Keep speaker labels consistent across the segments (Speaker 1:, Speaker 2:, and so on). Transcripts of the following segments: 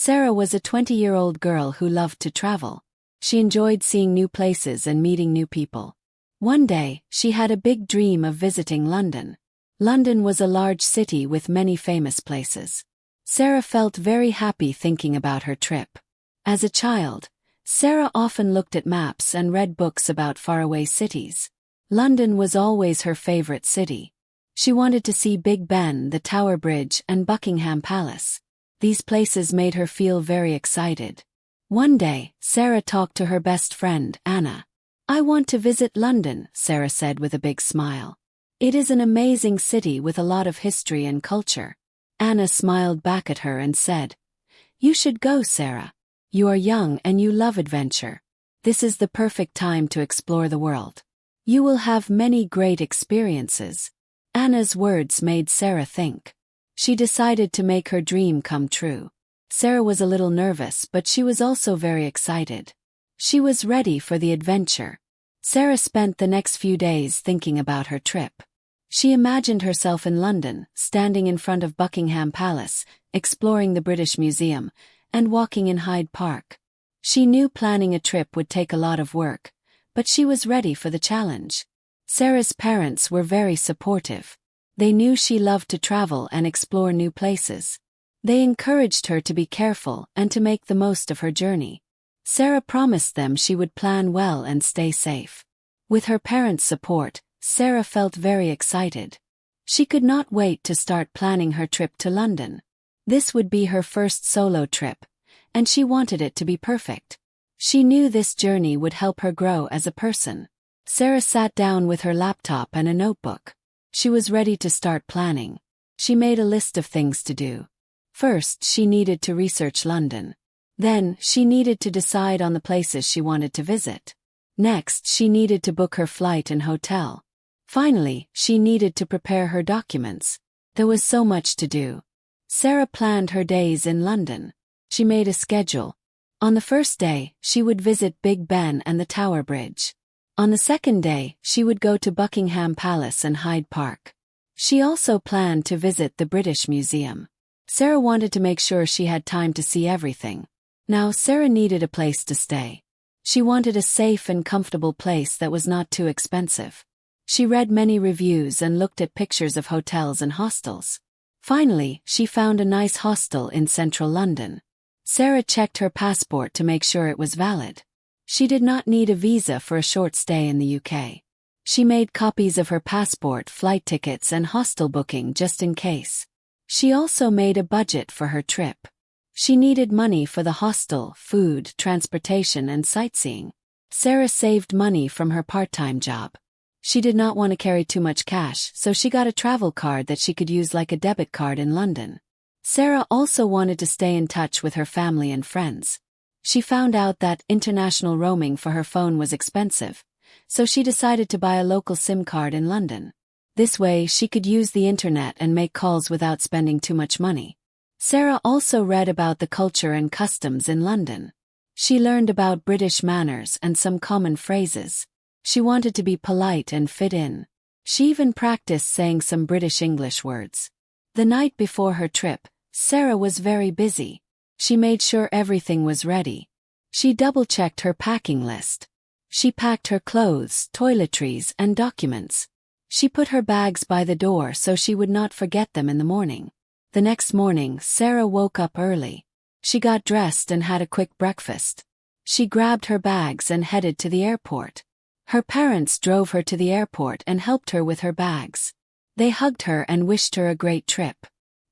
Speaker 1: Sara was a 20-year-old girl who loved to travel. She enjoyed seeing new places and meeting new people. One day, she had a big dream of visiting London. London was a large city with many famous places. Sara felt very happy thinking about her trip. As a child, Sara often looked at maps and read books about faraway cities. London was always her favorite city. She wanted to see Big Ben, the Tower Bridge, and Buckingham Palace. These places made her feel very excited. One day, Sara talked to her best friend, Anna. "I want to visit London," Sara said with a big smile. "It is an amazing city with a lot of history and culture." Anna smiled back at her and said, "You should go, Sara. You are young and you love adventure. This is the perfect time to explore the world. You will have many great experiences." Anna's words made Sara think. She decided to make her dream come true. Sara was a little nervous, but she was also very excited. She was ready for the adventure. Sara spent the next few days thinking about her trip. She imagined herself in London, standing in front of Buckingham Palace, exploring the British Museum, and walking in Hyde Park. She knew planning a trip would take a lot of work, but she was ready for the challenge. Sara's parents were very supportive. They knew she loved to travel and explore new places. They encouraged her to be careful and to make the most of her journey. Sara promised them she would plan well and stay safe. With her parents' support, Sara felt very excited. She could not wait to start planning her trip to London. This would be her first solo trip, and she wanted it to be perfect. She knew this journey would help her grow as a person. Sara sat down with her laptop and a notebook. She was ready to start planning. She made a list of things to do. First, she needed to research London. Then, she needed to decide on the places she wanted to visit. Next, she needed to book her flight and hotel. Finally, she needed to prepare her documents. There was so much to do. Sara planned her days in London. She made a schedule. On the first day, she would visit Big Ben and the Tower Bridge. On the second day, she would go to Buckingham Palace and Hyde Park. She also planned to visit the British Museum. Sara wanted to make sure she had time to see everything. Now, Sara needed a place to stay. She wanted a safe and comfortable place that was not too expensive. She read many reviews and looked at pictures of hotels and hostels. Finally, she found a nice hostel in central London. Sara checked her passport to make sure it was valid. She did not need a visa for a short stay in the UK. She made copies of her passport, flight tickets, and hostel booking just in case. She also made a budget for her trip. She needed money for the hostel, food, transportation, and sightseeing. Sara saved money from her part-time job. She did not want to carry too much cash, so she got a travel card that she could use like a debit card in London. Sara also wanted to stay in touch with her family and friends. She found out that international roaming for her phone was expensive, so she decided to buy a local SIM card in London. This way, she could use the internet and make calls without spending too much money. Sara also read about the culture and customs in London. She learned about British manners and some common phrases. She wanted to be polite and fit in. She even practiced saying some British English words. The night before her trip, Sara was very busy. She made sure everything was ready. She double-checked her packing list. She packed her clothes, toiletries, and documents. She put her bags by the door so she would not forget them in the morning. The next morning, Sara woke up early. She got dressed and had a quick breakfast. She grabbed her bags and headed to the airport. Her parents drove her to the airport and helped her with her bags. They hugged her and wished her a great trip.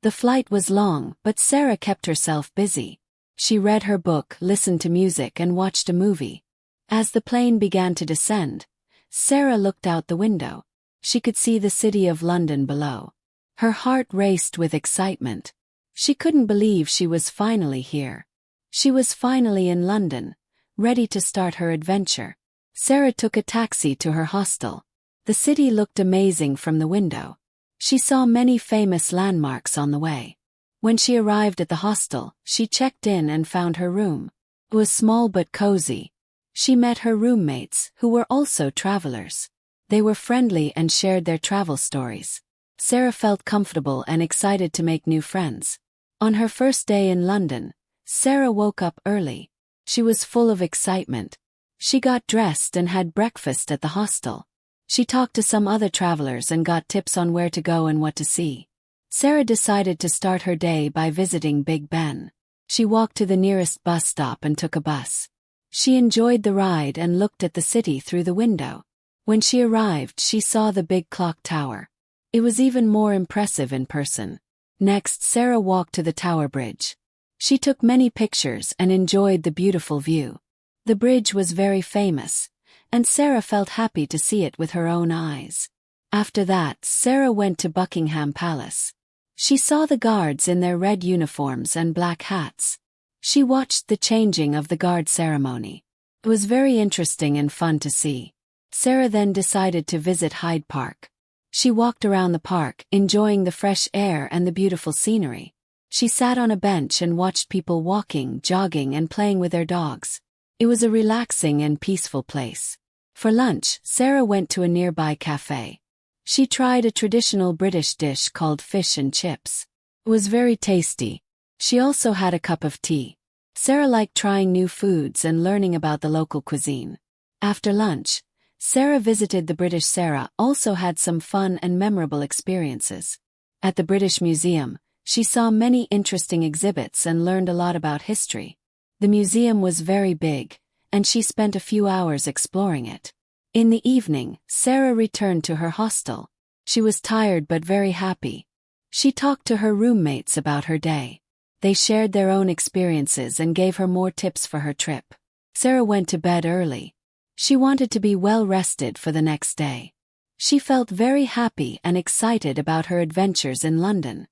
Speaker 1: The flight was long, but Sara kept herself busy. She read her book, listened to music, and watched a movie. As the plane began to descend, Sara looked out the window. She could see the city of London below. Her heart raced with excitement. She couldn't believe she was finally here. She was finally in London, ready to start her adventure. Sara took a taxi to her hostel. The city looked amazing from the window. She saw many famous landmarks on the way. When she arrived at the hostel, she checked in and found her room. It was small but cozy. She met her roommates, who were also travelers. They were friendly and shared their travel stories. Sara felt comfortable and excited to make new friends. On her first day in London, Sara woke up early. She was full of excitement. She got dressed and had breakfast at the hostel. She talked to some other travelers and got tips on where to go and what to see. Sara decided to start her day by visiting Big Ben. She walked to the nearest bus stop and took a bus. She enjoyed the ride and looked at the city through the window. When she arrived, she saw the big clock tower. It was even more impressive in person. Next, Sara walked to the Tower Bridge. She took many pictures and enjoyed the beautiful view. The bridge was very famous, and Sara felt happy to see it with her own eyes. After that, Sara went to Buckingham Palace. She saw the guards in their red uniforms and black hats. She watched the changing of the guard ceremony. It was very interesting and fun to see. Sara then decided to visit Hyde Park. She walked around the park, enjoying the fresh air and the beautiful scenery. She sat on a bench and watched people walking, jogging, and playing with their dogs. It was a relaxing and peaceful place. For lunch, Sara went to a nearby cafe. She tried a traditional British dish called fish and chips. It was very tasty. She also had a cup of tea. Sara liked trying new foods and learning about the local cuisine. After lunch, Sara visited the British. Sara also had some fun and memorable experiences. At the British Museum, she saw many interesting exhibits and learned a lot about history. The museum was very big, and she spent a few hours exploring it. In the evening, Sara returned to her hostel. She was tired but very happy. She talked to her roommates about her day. They shared their own experiences and gave her more tips for her trip. Sara went to bed early. She wanted to be well rested for the next day. She felt very happy and excited about her adventures in London.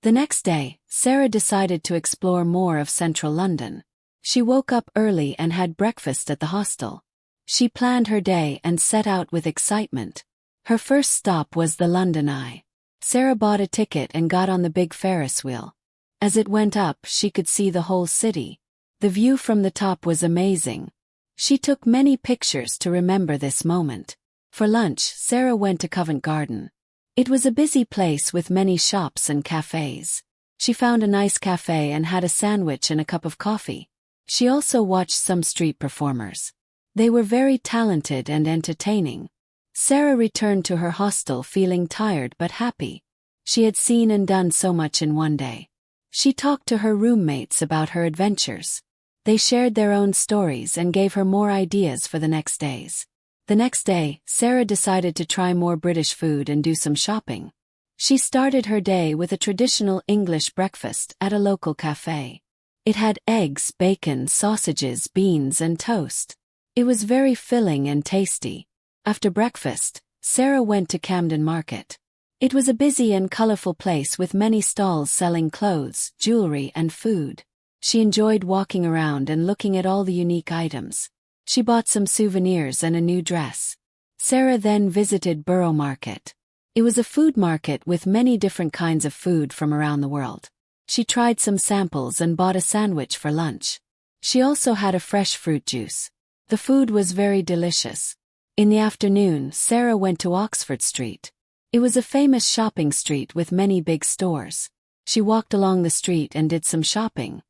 Speaker 1: The next day, Sara decided to explore more of central London. She woke up early and had breakfast at the hostel. She planned her day and set out with excitement. Her first stop was the London Eye. Sara bought a ticket and got on the big Ferris wheel. As it went up, she could see the whole city. The view from the top was amazing. She took many pictures to remember this moment. For lunch, Sara went to Covent Garden. It was a busy place with many shops and cafes. She found a nice cafe and had a sandwich and a cup of coffee. She also watched some street performers. They were very talented and entertaining. Sara returned to her hostel feeling tired but happy. She had seen and done so much in one day. She talked to her roommates about her adventures. They shared their own stories and gave her more ideas for the next days. The next day, Sara decided to try more British food and do some shopping. She started her day with a traditional English breakfast at a local cafe. It had eggs, bacon, sausages, beans, and toast. It was very filling and tasty. After breakfast, Sara went to Camden Market. It was a busy and colorful place with many stalls selling clothes, jewelry, and food. She enjoyed walking around and looking at all the unique items. She bought some souvenirs and a new dress. Sara then visited Borough Market. It was a food market with many different kinds of food from around the world. She tried some samples and bought a sandwich for lunch. She also had a fresh fruit juice. The food was very delicious. In the afternoon, Sara went to Oxford Street. It was a famous shopping street with many big stores. She walked along the street and did some shopping.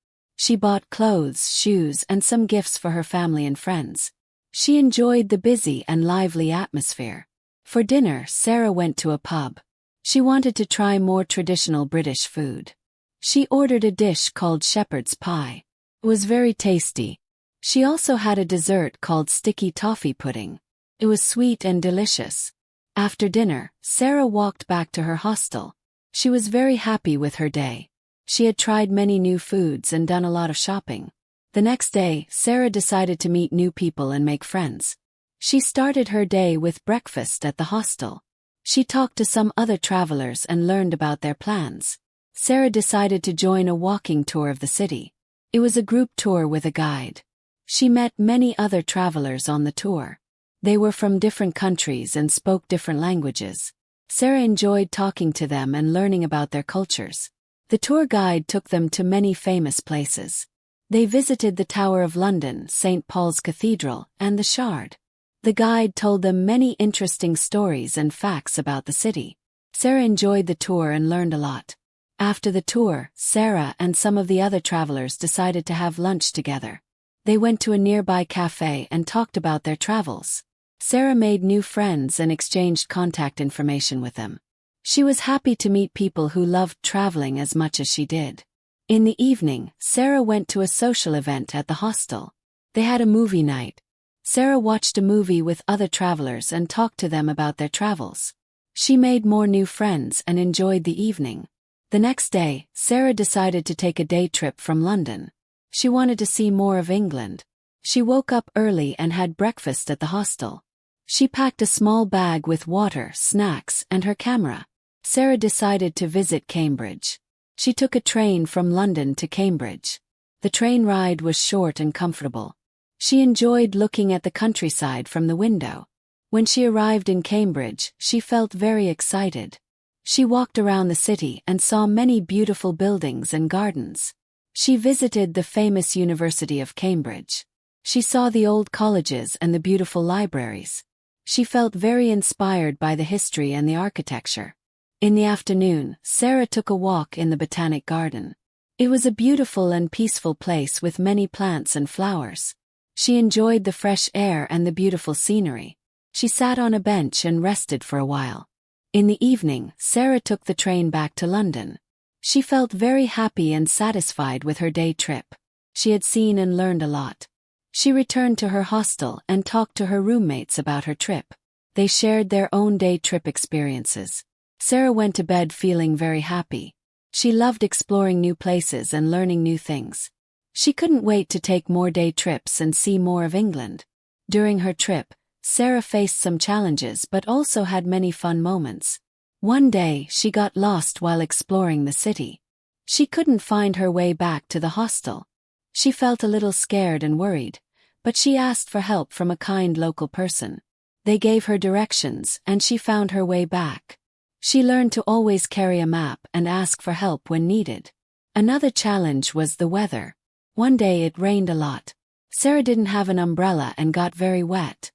Speaker 1: She bought clothes, shoes, and some gifts for her family and friends. She enjoyed the busy and lively atmosphere. For dinner, Sara went to a pub. She wanted to try more traditional British food. She ordered a dish called shepherd's pie. It was very tasty. She also had a dessert called sticky toffee pudding. It was sweet and delicious. After dinner, Sara walked back to her hostel. She was very happy with her day. She had tried many new foods and done a lot of shopping. The next day, Sara decided to meet new people and make friends. She started her day with breakfast at the hostel. She talked to some other travelers and learned about their plans. Sara decided to join a walking tour of the city. It was a group tour with a guide. She met many other travelers on the tour. They were from different countries and spoke different languages. Sara enjoyed talking to them and learning about their cultures. The tour guide took them to many famous places. They visited the Tower of London, St. Paul's Cathedral, and the Shard. The guide told them many interesting stories and facts about the city. Sara enjoyed the tour and learned a lot. After the tour, Sara and some of the other travelers decided to have lunch together. They went to a nearby cafe and talked about their travels. Sara made new friends and exchanged contact information with them. She was happy to meet people who loved traveling as much as she did. In the evening, Sara went to a social event at the hostel. They had a movie night. Sara watched a movie with other travelers and talked to them about their travels. She made more new friends and enjoyed the evening. The next day, Sara decided to take a day trip from London. She wanted to see more of England. She woke up early and had breakfast at the hostel. She packed a small bag with water, snacks, and her camera. Sara decided to visit Cambridge. She took a train from London to Cambridge. The train ride was short and comfortable. She enjoyed looking at the countryside from the window. When she arrived in Cambridge, she felt very excited. She walked around the city and saw many beautiful buildings and gardens. She visited the famous University of Cambridge. She saw the old colleges and the beautiful libraries. She felt very inspired by the history and the architecture. In the afternoon, Sara took a walk in the Botanic Garden. It was a beautiful and peaceful place with many plants and flowers. She enjoyed the fresh air and the beautiful scenery. She sat on a bench and rested for a while. In the evening, Sara took the train back to London. She felt very happy and satisfied with her day trip. She had seen and learned a lot. She returned to her hostel and talked to her roommates about her trip. They shared their own day trip experiences. Sara went to bed feeling very happy. She loved exploring new places and learning new things. She couldn't wait to take more day trips and see more of England. During her trip, Sara faced some challenges but also had many fun moments. One day, she got lost while exploring the city. She couldn't find her way back to the hostel. She felt a little scared and worried, but she asked for help from a kind local person. They gave her directions and she found her way back. She learned to always carry a map and ask for help when needed. Another challenge was the weather. One day it rained a lot. Sara didn't have an umbrella and got very wet.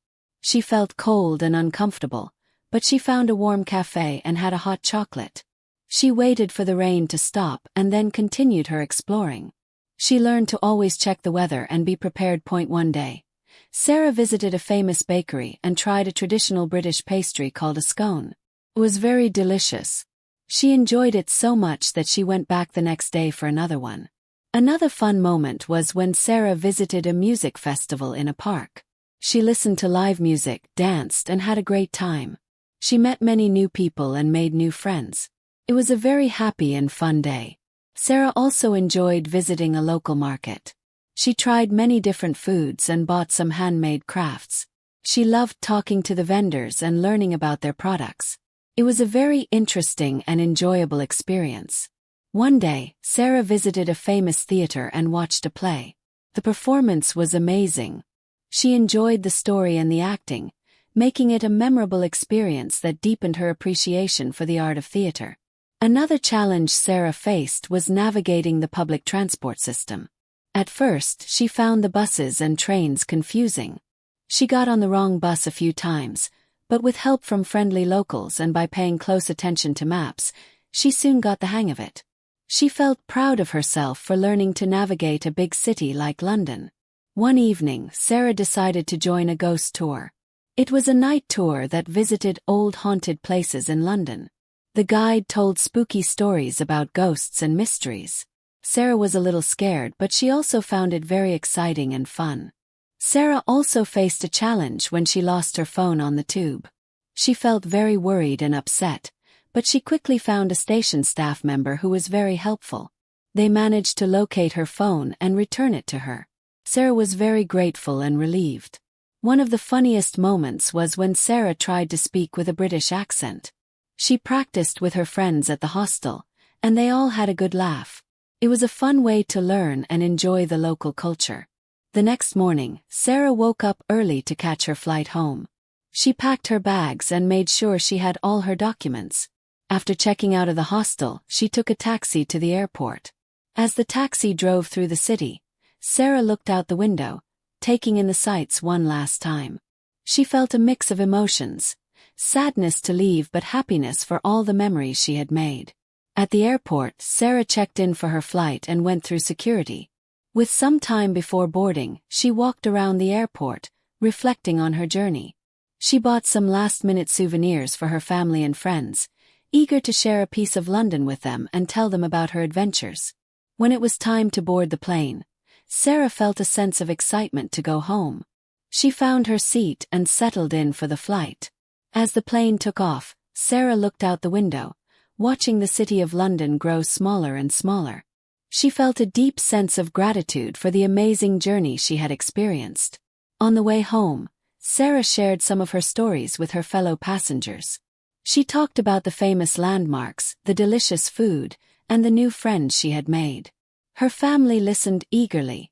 Speaker 1: She felt cold and uncomfortable, but she found a warm cafe and had a hot chocolate. She waited for the rain to stop and then continued her exploring. She learned to always check the weather and be prepared. One day, Sara visited a famous bakery and tried a traditional British pastry called a scone. It was very delicious. She enjoyed it so much that she went back the next day for another one. Another fun moment was when Sara visited a music festival in a park. She listened to live music, danced, and had a great time. She met many new people and made new friends. It was a very happy and fun day. Sara also enjoyed visiting a local market. She tried many different foods and bought some handmade crafts. She loved talking to the vendors and learning about their products. It was a very interesting and enjoyable experience. One day, Sara visited a famous theater and watched a play. The performance was amazing. She enjoyed the story and the acting, making it a memorable experience that deepened her appreciation for the art of theater. Another challenge Sara faced was navigating the public transport system. At first, she found the buses and trains confusing. She got on the wrong bus a few times, but with help from friendly locals and by paying close attention to maps, she soon got the hang of it. She felt proud of herself for learning to navigate a big city like London. One evening, Sara decided to join a ghost tour. It was a night tour that visited old haunted places in London. The guide told spooky stories about ghosts and mysteries. Sara was a little scared, but she also found it very exciting and fun. Sara also faced a challenge when she lost her phone on the tube. She felt very worried and upset, but she quickly found a station staff member who was very helpful. They managed to locate her phone and return it to her. Sara was very grateful and relieved. One of the funniest moments was when Sara tried to speak with a British accent. She practiced with her friends at the hostel, and they all had a good laugh. It was a fun way to learn and enjoy the local culture. The next morning, Sara woke up early to catch her flight home. She packed her bags and made sure she had all her documents. After checking out of the hostel, she took a taxi to the airport. As the taxi drove through the city, Sara looked out the window, taking in the sights one last time. She felt a mix of emotions, sadness to leave but happiness for all the memories she had made. At the airport, Sara checked in for her flight and went through security. With some time before boarding, she walked around the airport, reflecting on her journey. She bought some last-minute souvenirs for her family and friends, eager to share a piece of London with them and tell them about her adventures. When it was time to board the plane, Sara felt a sense of excitement to go home. She found her seat and settled in for the flight. As the plane took off, Sara looked out the window, watching the city of London grow smaller and smaller. She felt a deep sense of gratitude for the amazing journey she had experienced. On the way home, Sara shared some of her stories with her fellow passengers. She talked about the famous landmarks, the delicious food, and the new friends she had made. Her family listened eagerly,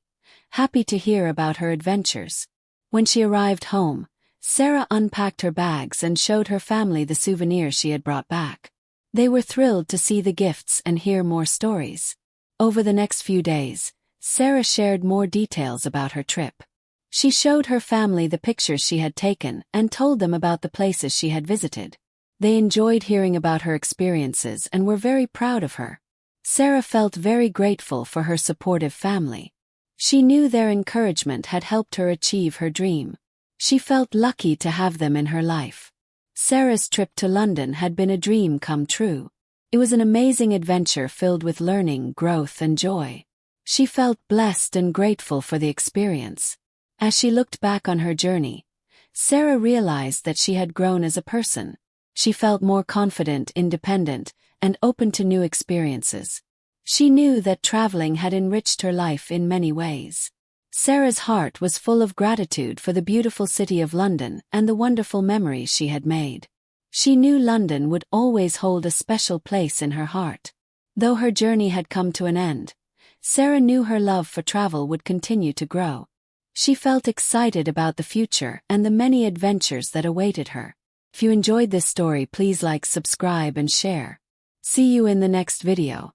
Speaker 1: happy to hear about her adventures. When she arrived home, Sara unpacked her bags and showed her family the souvenirs she had brought back. They were thrilled to see the gifts and hear more stories. Over the next few days, Sara shared more details about her trip. She showed her family the pictures she had taken and told them about the places she had visited. They enjoyed hearing about her experiences and were very proud of her. Sara felt very grateful for her supportive family. She knew their encouragement had helped her achieve her dream. She felt lucky to have them in her life. Sara's trip to London had been a dream come true. It was an amazing adventure filled with learning, growth, and joy. She felt blessed and grateful for the experience. As she looked back on her journey, Sara realized that she had grown as a person. She felt more confident, independent, and open to new experiences. She knew that traveling had enriched her life in many ways. Sara's heart was full of gratitude for the beautiful city of London and the wonderful memories she had made. She knew London would always hold a special place in her heart. Though her journey had come to an end, Sara knew her love for travel would continue to grow. She felt excited about the future and the many adventures that awaited her. If you enjoyed this story, please like, subscribe, and share. See you in the next video.